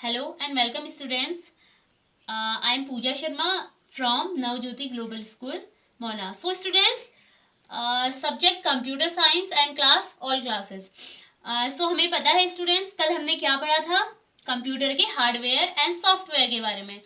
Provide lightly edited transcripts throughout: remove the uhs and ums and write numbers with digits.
Hello and welcome students. I am Pooja Sharma from Navjyoti Global School, Mona. So students, subject computer science and class all classes. So हमें पता है students, कल हमने क्या पढ़ा था कंप्यूटर के हार्डवेयर एंड सॉफ्टवेयर के बारे में.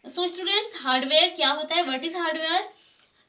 So students, हार्डवेयर क्या होता है? What is hardware?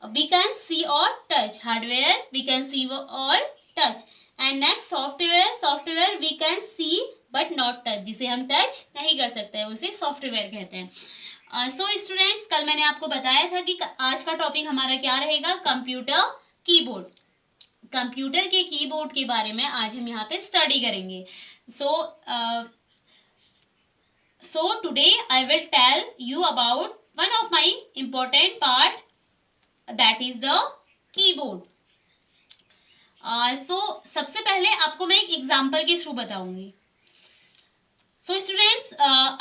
We can see or touch. Hardware we can see or touch. And next software we can see but not touch, जिसे हम टच नहीं कर सकते हैं उसे सॉफ्टवेयर कहते हैं. सो स्टूडेंट्स, कल मैंने आपको बताया था कि आज का टॉपिक हमारा क्या रहेगा, कंप्यूटर कीबोर्ड. कंप्यूटर के कीबोर्ड के बारे में आज हम यहाँ पे स्टडी करेंगे. So today I will tell you about one of my important part, that is the keyboard. So सबसे पहले आपको मैं एक एग्जाम्पल के थ्रू बताऊंगी. So students,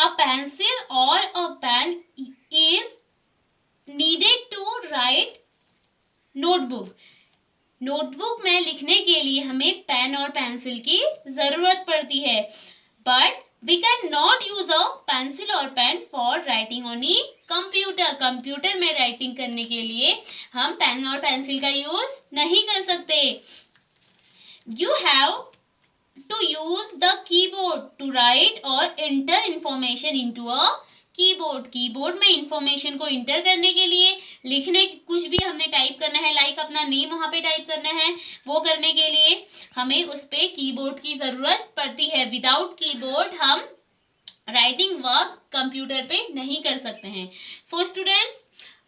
a pencil or a pen is needed to write notebook. Notebook में लिखने के लिए हमें पेन और पेंसिल की ज़रूरत पड़ती है, but we can not use a pencil और pen for writing on e computer. Computer में राइटिंग करने के लिए हम पेन और पेंसिल का यूज नहीं कर सकते. You have to use the keyboard to write or enter information into a keyboard. Keyboard में इंफॉर्मेशन को इंटर करने के लिए, लिखने कुछ भी हमने टाइप करना है, लाइक अपना नेम वहाँ पे टाइप करना है, वो करने के लिए हमें उस पे कीबोर्ड की ज़रूरत पड़ती है. विदाउट कीबोर्ड हम राइटिंग वर्क कंप्यूटर पे नहीं कर सकते हैं. So students,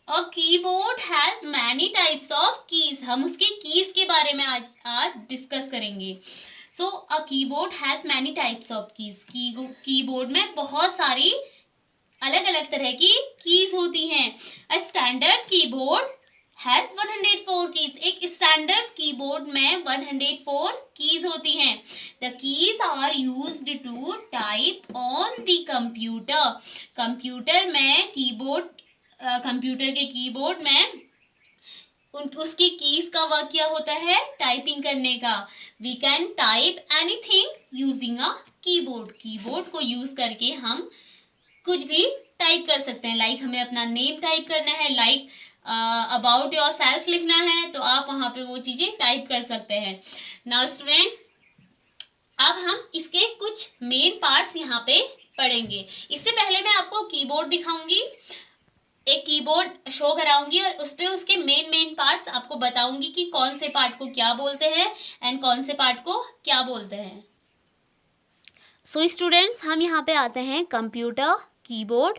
a keyboard has many types of keys. हम उसके कीज के बारे में आज डिस्कस करेंगे. So a keyboard has many types of keys. Keyboard में बहुत सारी अलग अलग तरह की कीज होती हैं. A standard keyboard has 104 keys. एक स्टैंडर्ड कीबोर्ड में 104 कीज होती हैं. The keys are used to type on the computer. Computer में कंप्यूटर के कीबोर्ड में उसकी कीज का वर्क क्या होता है, टाइपिंग करने का. We can type anything using a keyboard. Keyboard को यूज करके हम कुछ भी टाइप कर सकते हैं. लाइक हमें अपना नेम टाइप करना है, लाइक अबाउट योर सेल्फ लिखना है, तो आप वहाँ पे वो चीज़ें टाइप कर सकते हैं. नाउ स्टूडेंट्स, अब हम इसके कुछ मेन पार्ट्स यहाँ पे पढ़ेंगे. इससे पहले मैं आपको कीबोर्ड दिखाऊंगी, एक कीबोर्ड शो कराऊंगी और उस पे उसके मेन पार्ट्स आपको बताऊंगी कि कौन से पार्ट को क्या बोलते हैं एंड कौन से पार्ट को क्या बोलते हैं. सो स्टूडेंट्स, हम यहाँ पे आते हैं कंप्यूटर कीबोर्ड,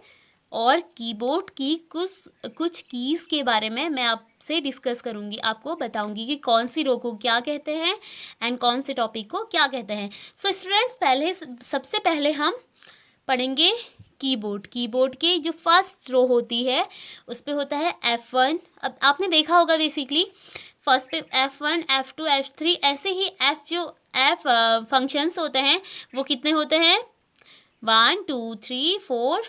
और कीबोर्ड की कुछ कीज़ के बारे में मैं आपसे डिस्कस करूँगी. आपको बताऊँगी कि कौन सी रो को क्या कहते हैं एंड कौन से टॉपिक को क्या कहते हैं. सो स्टूडेंट्स, सबसे पहले हम पढ़ेंगे कीबोर्ड की जो फर्स्ट रो होती है उस पे होता है F1. अब आपने देखा होगा बेसिकली फर्स्ट पे F1, F2, F3, ऐसे ही F फंक्शंस होते हैं वो कितने होते हैं, 1 2 3 4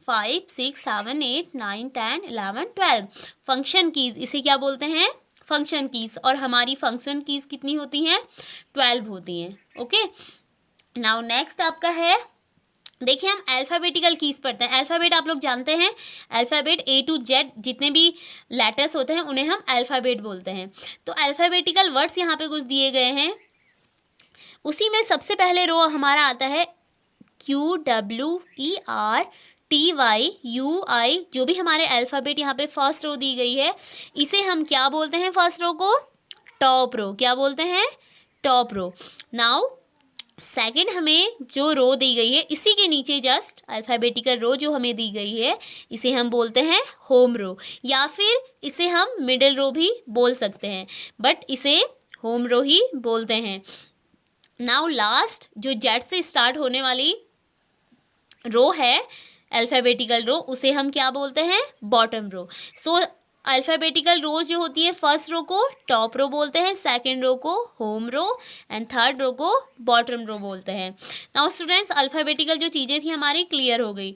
5 6 7 8 9 10 11 12 फंक्शन कीज़. इसे क्या बोलते हैं, फंक्शन कीज़. और हमारी फंक्शन कीज़ कितनी होती हैं, 12 होती हैं. ओके, नाउ नेक्स्ट आपका है, देखिए हम अल्फ़ाबेटिकल कीज़ पढ़ते हैं. अल्फ़ाबेट आप लोग जानते हैं, अल्फ़ाबेट A to Z जितने भी लेटर्स होते हैं उन्हें हम अल्फ़ाबेट बोलते हैं. तो अल्फ़ाबेटिकल वर्ड्स यहाँ पे कुछ दिए गए हैं. उसी में सबसे पहले रो हमारा आता है QWERTY जो भी हमारे अल्फ़ाबेट यहाँ पे फर्स्ट रो दी गई है, इसे हम क्या बोलते हैं, फर्स्ट रो को टॉप रो. क्या बोलते हैं, टॉप रो. नाउ सेकंड हमें जो रो दी गई है, इसी के नीचे जस्ट अल्फ़ाबेटिकल रो जो हमें दी गई है, इसे हम बोलते हैं होम रो, या फिर इसे हम मिडिल रो भी बोल सकते हैं, बट इसे होम रो ही बोलते हैं. नाउ लास्ट जो जेड से स्टार्ट होने वाली रो है अल्फ़ाबेटिकल रो, उसे हम क्या बोलते हैं, बॉटम रो. सो अल्फ़ाबेटिकल रोज जो होती है, फर्स्ट रो को टॉप रो बोलते हैं, सेकंड रो को home row and third row को बॉटम रो बोलते हैं. नाउ स्टूडेंट्स, अल्फ़ाबेटिकल जो चीज़ें थी हमारी क्लियर हो गई.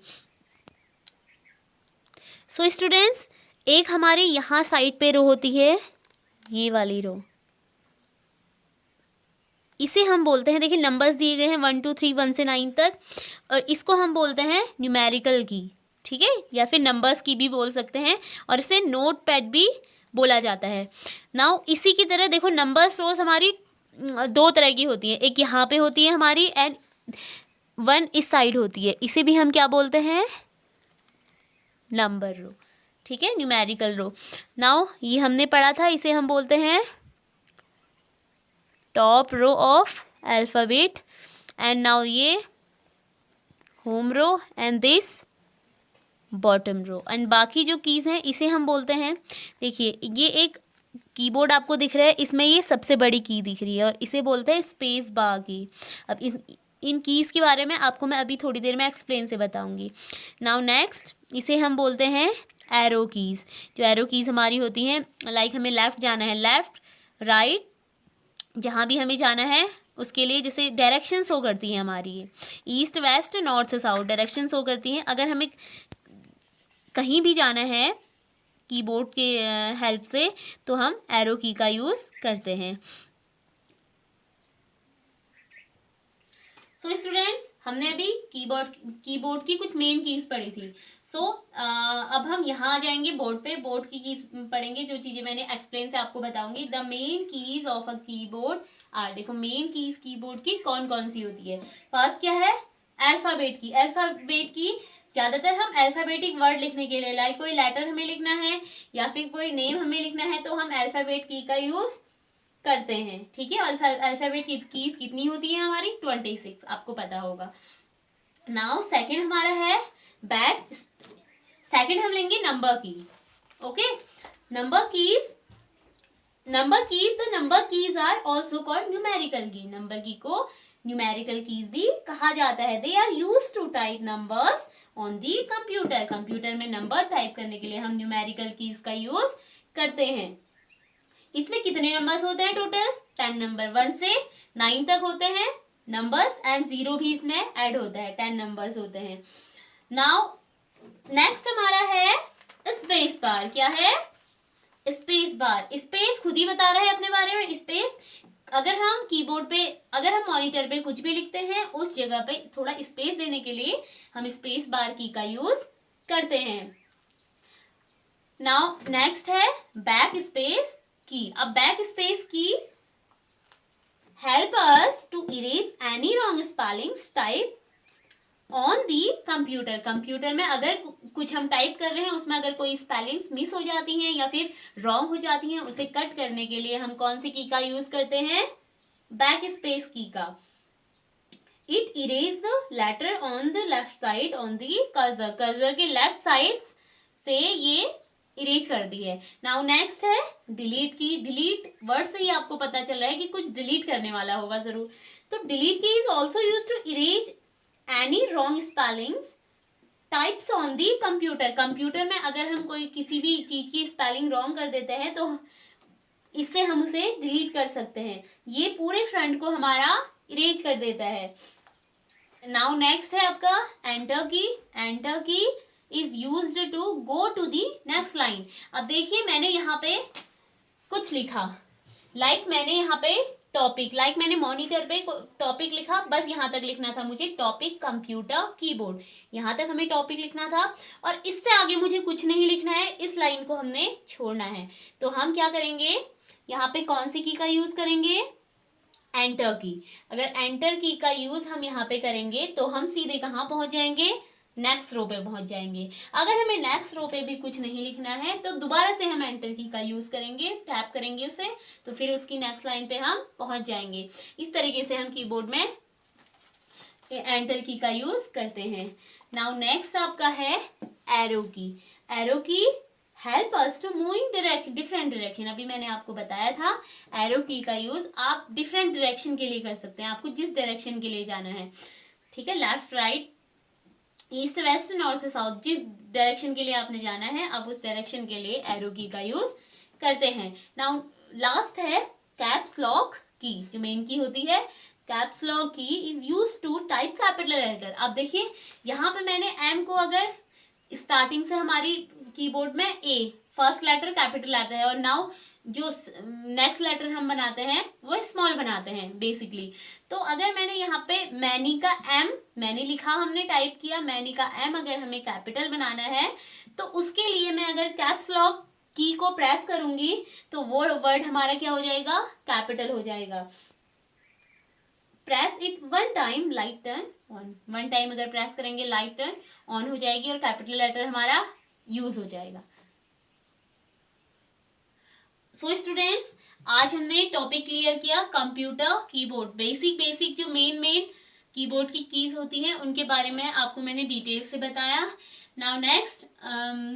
सो स्टूडेंट्स, एक हमारे यहाँ साइड पे रो होती है, ये वाली रो, इसे हम बोलते हैं, देखिए नंबर्स दिए गए हैं 1 2 3 1 से 9 तक, और इसको हम बोलते हैं न्यूमेरिकल की, ठीक है, या फिर नंबर्स की भी बोल सकते हैं, और इसे नोट पैड भी बोला जाता है। नाउ इसी की तरह देखो नंबर्स रोज हमारी दो तरह की होती है, एक यहाँ पे होती है हमारी एंड वन इस साइड होती है, इसे भी हम क्या बोलते हैं, नंबर रो, ठीक है, न्यूमेरिकल रो। नाउ ये हमने पढ़ा था, इसे हम बोलते हैं top row of alphabet, and now ये home row and this bottom row, and बाकी जो कीज़ हैं इसे हम बोलते हैं, देखिए ये एक कीबोर्ड आपको दिख रहा है, इसमें ये सबसे बड़ी की दिख रही है और इसे बोलते हैं स्पेस बार की। अब इन कीज़ के बारे में आपको मैं अभी थोड़ी देर में एक्सप्लेन से बताऊंगी। नाउ नेक्स्ट इसे हम बोलते हैं एरो कीज़। जो एरो कीज़ हमारी होती हैं, लाइक हमें लेफ़्ट जाना है, लेफ़्ट राइट जहाँ भी हमें जाना है उसके लिए जैसे डायरेक्शन शो करती हैं हमारी, ये east west north south direction show करती हैं। अगर हमें कहीं भी जाना है कीबोर्ड के हेल्प से तो हम एरो की का यूज़ करते हैं। सो स्टूडेंट्स, हमने अभी कीबोर्ड की कुछ मेन कीज़ पढ़ी थी। अब हम यहाँ आ जाएंगे बोर्ड पे, बोर्ड की कीज़ पढ़ेंगे, जो चीज़ें मैंने एक्सप्लेन से आपको बताऊंगी। The main keys of a keyboard are, देखो मेन कीज़ कीबोर्ड की कौन कौन सी होती है। फर्स्ट क्या है, अल्फ़ाबेट की। अल्फ़ाबेट की ज़्यादातर हम अल्फ़ाबेटिक वर्ड लिखने के लिए, लाइक कोई लेटर हमें लिखना है या फिर कोई नेम हमें लिखना है तो हम अल्फ़ाबेट की का यूज़ करते हैं, ठीक है। अल्फ़ाबेट की कीज़ कितनी होती है हमारी, 26, आपको पता होगा। नाउ सेकंड हमारा है बैक, सेकंड हम लेंगे number key, okay. Number keys the number keys are also called numerical key. Number key को न्यूमेरिकल कीज भी कहा जाता है। They are use to type numbers on the computer. Computer में नंबर टाइप करने के लिए हम न्यूमेरिकल कीज का यूज करते हैं। इसमें कितने नंबर्स होते हैं टोटल, 10 नंबर, 1 से 9 तक होते हैं नंबर्स, एंड 0 भी इसमें ऐड होता है, 10 नंबर्स होते हैं। नाउ नेक्स्ट हमारा है स्पेस बार। क्या है, स्पेस बार। स्पेस खुद ही बता रहा है अपने बारे में। स्पेस, अगर हम कीबोर्ड पे, अगर हम मॉनिटर पे कुछ भी लिखते हैं उस जगह पे थोड़ा स्पेस देने के लिए हम स्पेस बार की का यूज करते हैं। नाउ नेक्स्ट है बैक स्पेस की। अब backspace key help us to erase any wrong spellings type on the computer. Computer में अगर कुछ हम टाइप कर रहे हैं उसमें अगर कोई स्पेलिंग्स मिस हो जाती हैं या फिर रॉन्ग हो जाती हैं, उसे कट करने के लिए हम कौन सी की का यूज करते हैं, बैक स्पेस की का। It erase the later on the left side on the cursor. Cursor के लेफ्ट साइड से ये इरेज करती है। नाउ नेक्स्ट है डिलीट की। डिलीट वर्ड से ही आपको पता चल रहा है कि कुछ डिलीट करने वाला होगा जरूर। तो delete key is also use to erase any wrong spellings types on the computer. Computer में अगर हम कोई किसी भी चीज की स्पेलिंग रॉन्ग कर देते हैं तो इससे हम उसे डिलीट कर सकते हैं। ये पूरे फ्रंट को हमारा इरेज कर देता है। नाउ नेक्स्ट है आपका enter key. Enter key is used to go to the next line. अब देखिए मैंने यहाँ पे कुछ लिखा, लाइक मैंने यहाँ पे टॉपिक, लाइक मैंने मॉनिटर पे टॉपिक लिखा, बस यहाँ तक लिखना था मुझे, टॉपिक कंप्यूटर कीबोर्ड, यहाँ तक हमें टॉपिक लिखना था और इससे आगे मुझे कुछ नहीं लिखना है, इस लाइन को हमने छोड़ना है। तो हम क्या करेंगे, यहाँ पे कौन सी की का यूज करेंगे, एंटर की। अगर एंटर की का यूज हम यहाँ पे करेंगे तो हम सीधे कहाँ पहुंच जाएंगे, नेक्स्ट रो पे पहुंच जाएंगे। अगर हमें नेक्स्ट रो पे भी कुछ नहीं लिखना है तो दोबारा से हम एंटर की का यूज करेंगे, टैप करेंगे उसे, तो फिर उसकी नेक्स्ट लाइन पे हम पहुंच जाएंगे। इस तरीके से हम कीबोर्ड में एंटर की का यूज करते हैं। नाउ नेक्स्ट आपका है arrow key. Arrow key help us to move in different direction. अभी मैंने आपको बताया था एरो की का यूज आप डिफरेंट डायरेक्शन के लिए कर सकते हैं, आपको जिस डायरेक्शन के लिए जाना है, ठीक है, left right east west north south, जिस डायरेक्शन के लिए आपने जाना है आप उस डायरेक्शन के लिए एरो की का यूज करते हैं। नाउ लास्ट है कैप्स लॉक की, जो मेन की होती है। Caps lock key is use to type capital letter. अब देखिए यहाँ पे मैंने एम को, अगर स्टार्टिंग से हमारी कीबोर्ड में ए फर्स्ट लेटर कैपिटल आता है और नाउ जो नेक्स्ट लेटर हम बनाते हैं वो स्मॉल बनाते हैं बेसिकली। तो अगर मैंने यहाँ पे मैनी का एम, मैनी लिखा हमने टाइप किया, मैनी का एम अगर हमें कैपिटल बनाना है तो उसके लिए मैं अगर कैप्स लॉक की को प्रेस करूंगी तो वो वर्ड हमारा क्या हो जाएगा, कैपिटल हो जाएगा। Press it one time, light turn on, one time अगर प्रेस करेंगे लाइट टर्न ऑन हो जाएगी और कैपिटल लेटर हमारा यूज हो जाएगा। सो स्टूडेंट्स, आज हमने टॉपिक क्लियर किया कंप्यूटर कीबोर्ड, बेसिक जो मेन कीबोर्ड की कीज होती हैं उनके बारे में आपको मैंने डिटेल से बताया। Now next